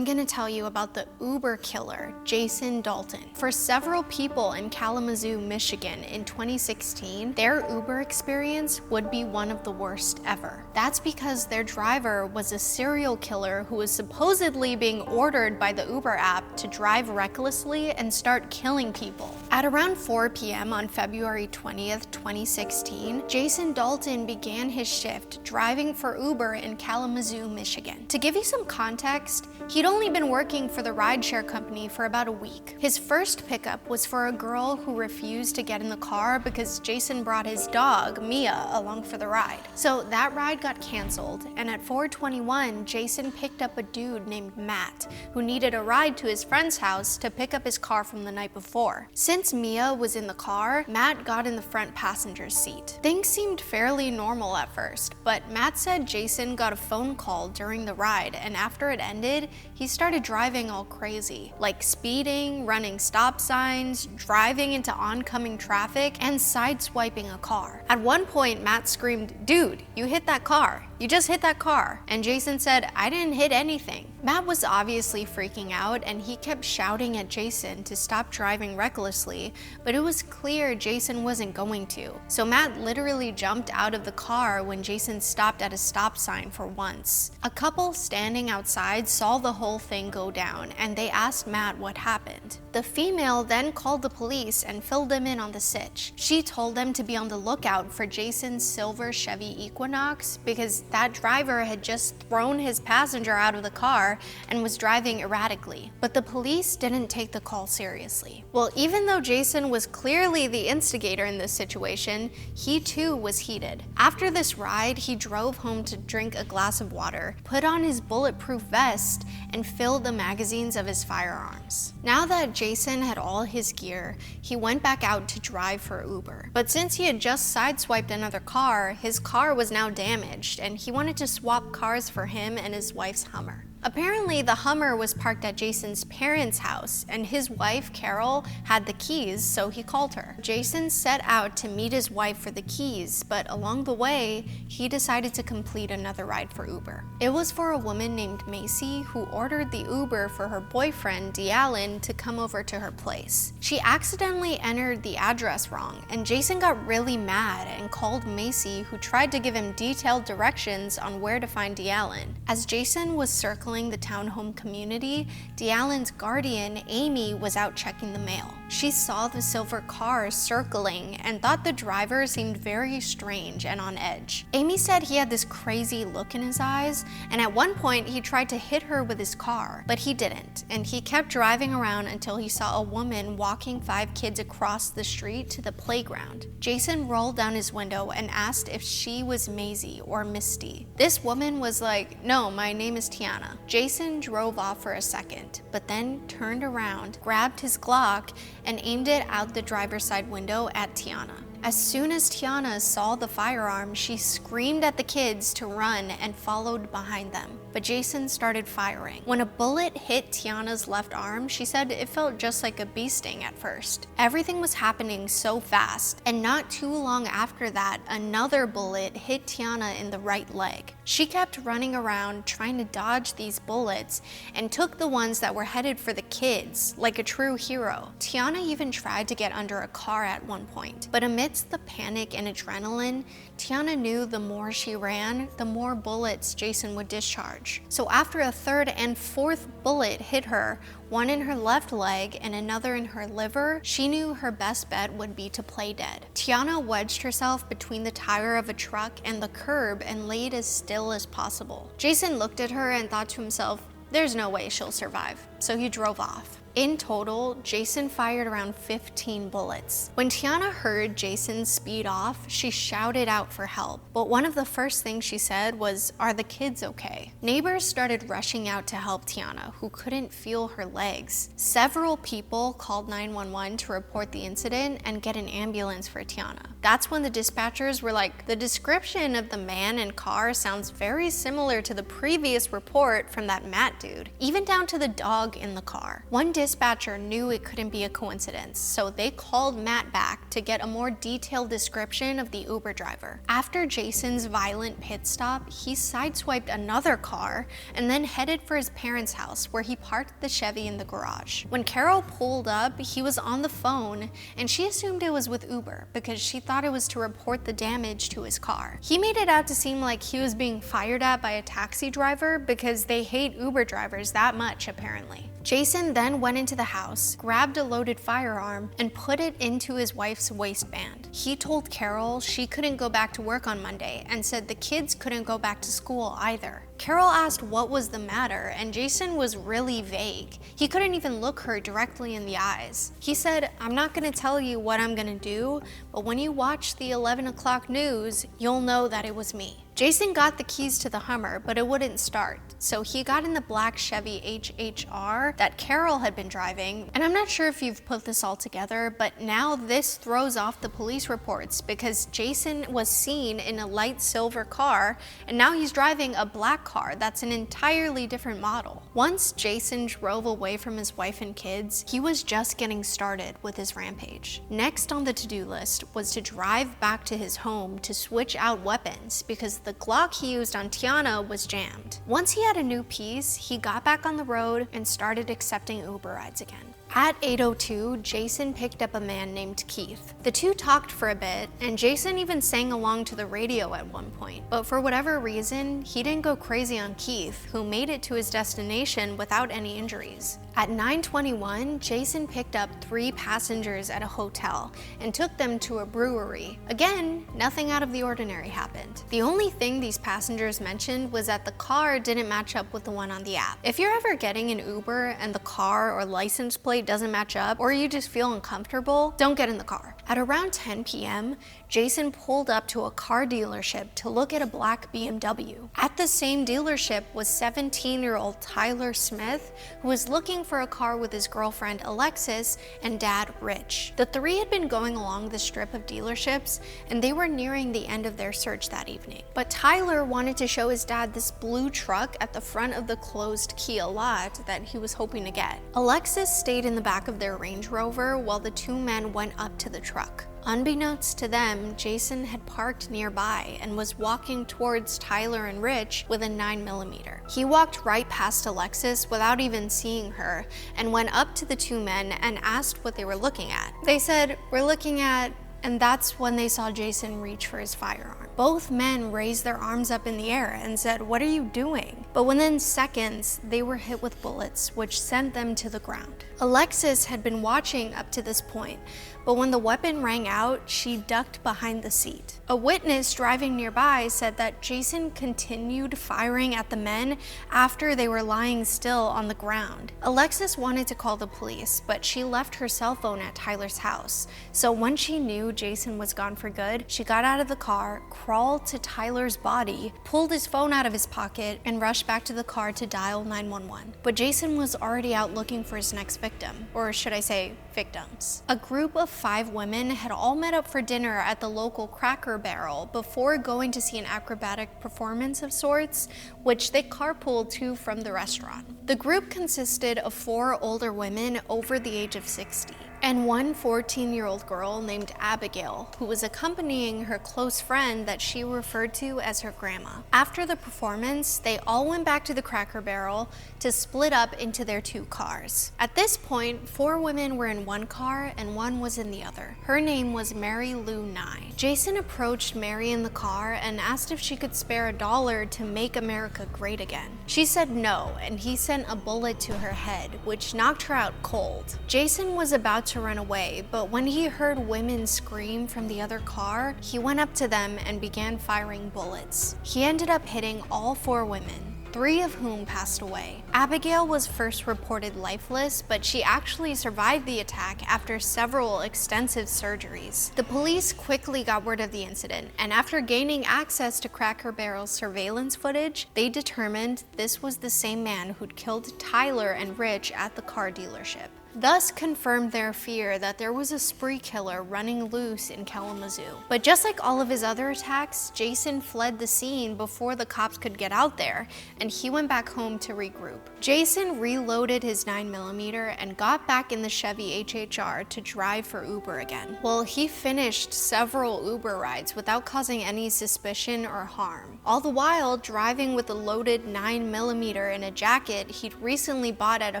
I'm gonna tell you about the Uber killer, Jason Dalton. For several people in Kalamazoo, Michigan in 2016, their Uber experience would be one of the worst ever. That's because their driver was a serial killer who was supposedly being ordered by the Uber app to drive recklessly and start killing people. At around 4 p.m. on February 20th, 2016, Jason Dalton began his shift driving for Uber in Kalamazoo, Michigan. To give you some context, he'd only been working for the rideshare company for about a week. His first pickup was for a girl who refused to get in the car because Jason brought his dog, Mia, along for the ride. So that ride got canceled, and at 4:21, Jason picked up a dude named Matt, who needed a ride to his friend's house to pick up his car from the night before. Since Mia was in the car, Matt got in the front passenger seat. Things seemed fairly normal at first, but Matt said Jason got a phone call during the ride, and after it ended, he started driving all crazy, like speeding, running stop signs, driving into oncoming traffic, and sideswiping a car. At one point, Matt screamed, "Dude, you hit that car. You just hit that car." And Jason said, "I didn't hit anything." Matt was obviously freaking out, and he kept shouting at Jason to stop driving recklessly, but it was clear Jason wasn't going to. So Matt literally jumped out of the car when Jason stopped at a stop sign for once. A couple standing outside saw the whole thing go down, and they asked Matt what happened. The female then called the police and filled them in on the sitch. She told them to be on the lookout for Jason's silver Chevy Equinox because that driver had just thrown his passenger out of the car and was driving erratically. But the police didn't take the call seriously. Well, even though Jason was clearly the instigator in this situation, he too was heated. After this ride, he drove home to drink a glass of water, put on his bulletproof vest, and filled the magazines of his firearms. Now that Jason had all his gear, he went back out to drive for Uber. But since he had just sideswiped another car, his car was now damaged, and he wanted to swap cars for him and his wife's Hummer. Apparently, the Hummer was parked at Jason's parents' house, and his wife, Carol, had the keys, so he called her. Jason set out to meet his wife for the keys, but along the way, he decided to complete another ride for Uber. It was for a woman named Macy who ordered the Uber for her boyfriend, Allie, to come over to her place. She accidentally entered the address wrong, and Jason got really mad and called Macy, who tried to give him detailed directions on where to find Allie. As Jason was circling the townhome community, Allie's guardian, Amy, was out checking the mail. She saw the silver car circling and thought the driver seemed very strange and on edge. Amy said he had this crazy look in his eyes, and at one point he tried to hit her with his car, but he didn't, and he kept driving around until he saw a woman walking 5 kids across the street to the playground. Jason rolled down his window and asked if she was Maisie or Misty. This woman was like, "No, my name is Tiana." Jason drove off for a second, but then turned around, grabbed his Glock, and aimed it out the driver's side window at Tiana. As soon as Tiana saw the firearm, she screamed at the kids to run and followed behind them. But Jason started firing. When a bullet hit Tiana's left arm, she said it felt just like a bee sting at first. Everything was happening so fast, and not too long after that, another bullet hit Tiana in the right leg. She kept running around trying to dodge these bullets and took the ones that were headed for the kids, like a true hero. Tiana even tried to get under a car at one point, but amidst the panic and adrenaline, Tiana knew the more she ran, the more bullets Jason would discharge. So after a third and fourth bullet hit her, one in her left leg and another in her liver, she knew her best bet would be to play dead. Tiana wedged herself between the tire of a truck and the curb and laid as still as possible. Jason looked at her and thought to himself, "There's no way she'll survive," so he drove off. In total, Jason fired around 15 bullets. When Tiana heard Jason speed off, she shouted out for help, but one of the first things she said was, "Are the kids okay?" Neighbors started rushing out to help Tiana, who couldn't feel her legs. Several people called 911 to report the incident and get an ambulance for Tiana. That's when the dispatchers were like, "The description of the man and car sounds very similar to the previous report from that Matt dude, even down to the dog dog in the car. One dispatcher knew it couldn't be a coincidence, so they called Matt back to get a more detailed description of the Uber driver. After Jason's violent pit stop, he sideswiped another car and then headed for his parents' house, where he parked the Chevy in the garage. When Carol pulled up, he was on the phone, and she assumed it was with Uber because she thought it was to report the damage to his car. He made it out to seem like he was being fired at by a taxi driver because they hate Uber drivers that much, apparently. Jason then went into the house, grabbed a loaded firearm, and put it into his wife's waistband. He told Carol she couldn't go back to work on Monday and said the kids couldn't go back to school either. Carol asked what was the matter, and Jason was really vague. He couldn't even look her directly in the eyes. He said, "I'm not gonna tell you what I'm gonna do, but when you watch the 11 o'clock news, you'll know that it was me." Jason got the keys to the Hummer, but it wouldn't start, so he got in the black Chevy HHR that Carol had been driving. And I'm not sure if you've put this all together, but now this throws off the police reports because Jason was seen in a light silver car, and now he's driving a black car that's an entirely different model. Once Jason drove away from his wife and kids, he was just getting started with his rampage. Next on the to-do list was to drive back to his home to switch out weapons because the Glock he used on Tiana was jammed. Once he had a new piece, he got back on the road and started accepting Uber rides again. At 8:02, Jason picked up a man named Keith. The two talked for a bit, and Jason even sang along to the radio at one point. But for whatever reason, he didn't go crazy on Keith, who made it to his destination without any injuries. At 9:21, Jason picked up 3 passengers at a hotel and took them to a brewery. Again, nothing out of the ordinary happened. The only thing these passengers mentioned was that the car didn't match up with the one on the app. If you're ever getting an Uber and the car or license plate doesn't match up, or you just feel uncomfortable, don't get in the car. At around 10 p.m., Jason pulled up to a car dealership to look at a black BMW. At the same dealership was 17-year-old Tyler Smith, who was looking for a car with his girlfriend Alexis and dad Rich. The three had been going along the strip of dealerships, and they were nearing the end of their search that evening. But Tyler wanted to show his dad this blue truck at the front of the closed Kia lot that he was hoping to get. Alexis stayed in the back of their Range Rover while the two men went up to the truck. Unbeknownst to them, Jason had parked nearby and was walking towards Tyler and Rich with a 9mm. He walked right past Alexis without even seeing her and went up to the two men and asked what they were looking at. They said, "We're looking at," and that's when they saw Jason reach for his firearm. Both men raised their arms up in the air and said, "What are you doing?" But within seconds, they were hit with bullets, which sent them to the ground. Alexis had been watching up to this point, but when the weapon rang out, she ducked behind the seat. A witness driving nearby said that Jason continued firing at the men after they were lying still on the ground. Alexis wanted to call the police, but she left her cell phone at Tyler's house. So when she knew Jason was gone for good, she got out of the car, crawled to Tyler's body, pulled his phone out of his pocket, and rushed back to the car to dial 911. But Jason was already out looking for his next victim, or should I say, victims. A group of 5 women had all met up for dinner at the local Cracker Barrel before going to see an acrobatic performance of sorts, which they carpooled to from the restaurant. The group consisted of 4 older women over the age of 60. And one 14-year-old girl named Abigail, who was accompanying her close friend that she referred to as her grandma. After the performance, they all went back to the Cracker Barrel to split up into their 2 cars. At this point, 4 women were in one car and one was in the other. Her name was Mary Lou Nye. Jason approached Mary in the car and asked if she could spare $1 to make America great again. She said no, and he sent a bullet to her head, which knocked her out cold. Jason was about to run away, but when he heard women scream from the other car, he went up to them and began firing bullets. He ended up hitting all 4 women, 3 of whom passed away. Abigail was first reported lifeless, but she actually survived the attack after several extensive surgeries. The police quickly got word of the incident, and after gaining access to Cracker Barrel's surveillance footage, they determined this was the same man who'd killed Tyler and Rich at the car dealership. thus confirmed their fear that there was a spree killer running loose in Kalamazoo. But just like all of his other attacks, Jason fled the scene before the cops could get out there, and he went back home to regroup. Jason reloaded his 9mm and got back in the Chevy HHR to drive for Uber again. Well, he finished several Uber rides without causing any suspicion or harm, all the while driving with a loaded 9mm in a jacket he'd recently bought at a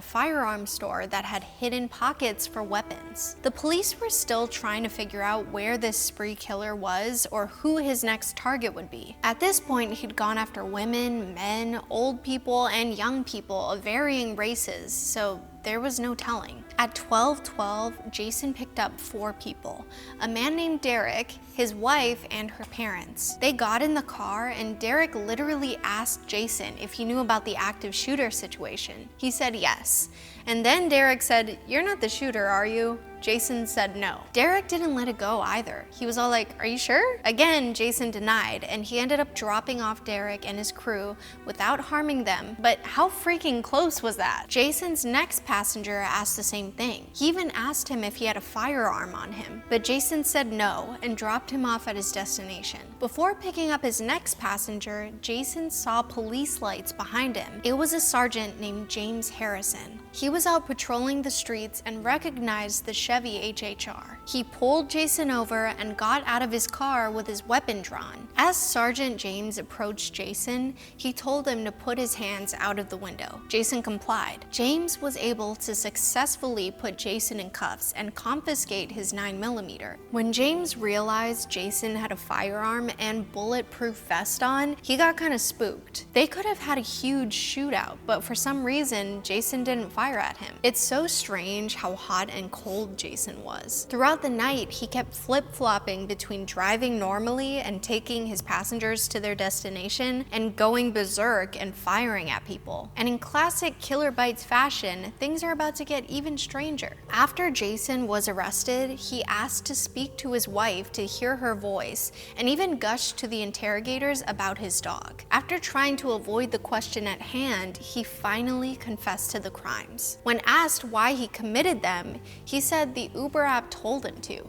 firearms store that had hidden pockets for weapons. The police were still trying to figure out where this spree killer was or who his next target would be. At this point, he'd gone after women, men, old people, and young people of varying races, so there was no telling. At 12:12, Jason picked up 4 people, a man named Derek, his wife, and her parents. They got in the car, and Derek literally asked Jason if he knew about the active shooter situation. He said yes. And then Derek said, "You're not the shooter, are you?" Jason said no. Derek didn't let it go either. He was all like, "Are you sure?" Again, Jason denied, and he ended up dropping off Derek and his crew without harming them. But how freaking close was that? Jason's next passenger asked the same thing. He even asked him if he had a firearm on him, but Jason said no and dropped him off at his destination. Before picking up his next passenger, Jason saw police lights behind him. It was a sergeant named James Harrison. He was out patrolling the streets and recognized the Chevy HHR. He pulled Jason over and got out of his car with his weapon drawn. As Sergeant James approached Jason, he told him to put his hands out of the window. Jason complied. James was able to successfully put Jason in cuffs and confiscate his 9mm. When James realized Jason had a firearm and bulletproof vest on, he got kind of spooked. They could have had a huge shootout, but for some reason, Jason didn't fire at him. It's so strange how hot and cold Jason was. Throughout the night, he kept flip-flopping between driving normally and taking his passengers to their destination and going berserk and firing at people. And in classic Killer Bites fashion, things are about to get even stranger. After Jason was arrested, he asked to speak to his wife to hear her voice and even gushed to the interrogators about his dog. After trying to avoid the question at hand, he finally confessed to the crimes. When asked why he committed them, he said the Uber app told him to.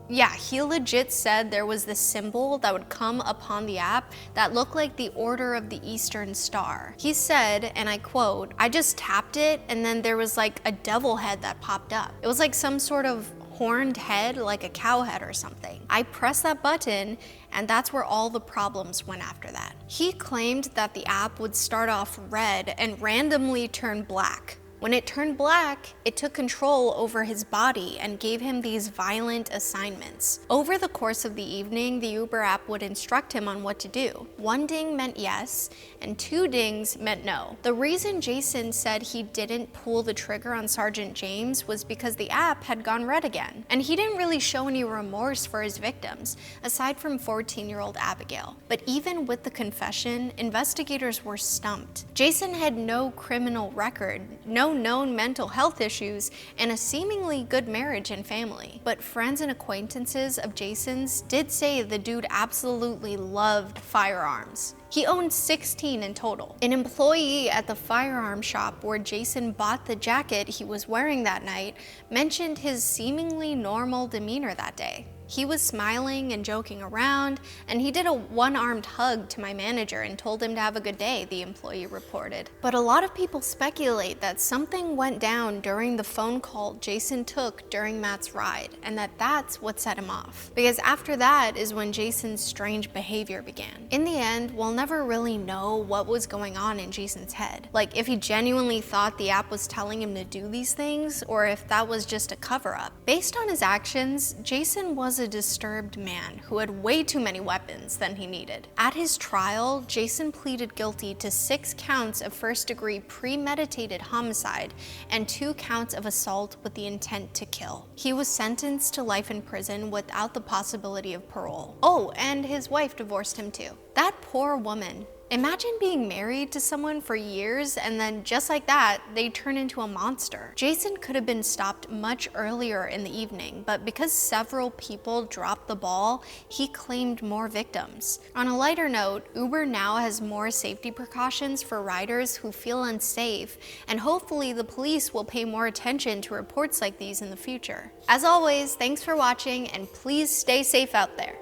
Yeah, he legit said there was this symbol that would come upon the app that looked like the Order of the Eastern Star. He said, and I quote, "I just tapped it and then there was like a devil head that popped up. It was like some sort of horned head, like a cow head or something. I pressed that button and that's where all the problems went after that." He claimed that the app would start off red and randomly turn black. When it turned black, it took control over his body and gave him these violent assignments. Over the course of the evening, the Uber app would instruct him on what to do. 1 ding meant yes, and 2 dings meant no. The reason Jason said he didn't pull the trigger on Sergeant James was because the app had gone red again. And he didn't really show any remorse for his victims, aside from 14-year-old Abigail. But even with the confession, investigators were stumped. Jason had no criminal record, no known mental health issues, and a seemingly good marriage and family. But friends and acquaintances of Jason's did say the dude absolutely loved firearms. He owned 16 in total. An employee at the firearm shop where Jason bought the jacket he was wearing that night mentioned his seemingly normal demeanor that day. He was smiling and joking around, and he did a one-armed hug to my manager and told him to have a good day, the employee reported. But a lot of people speculate that something went down during the phone call Jason took during Matt's ride, and that's what set him off. Because after that is when Jason's strange behavior began. In the end, we'll never really know what was going on in Jason's head. Like if he genuinely thought the app was telling him to do these things, or if that was just a cover-up. Based on his actions, Jason was a disturbed man who had way too many weapons than he needed. At his trial, Jason pleaded guilty to 6 counts of first-degree premeditated homicide and 2 counts of assault with the intent to kill. He was sentenced to life in prison without the possibility of parole. Oh, and his wife divorced him too. That poor woman. Imagine being married to someone for years and then just like that, they turn into a monster. Jason could have been stopped much earlier in the evening, but because several people dropped the ball, he claimed more victims. On a lighter note, Uber now has more safety precautions for riders who feel unsafe, and hopefully the police will pay more attention to reports like these in the future. As always, thanks for watching, and please stay safe out there.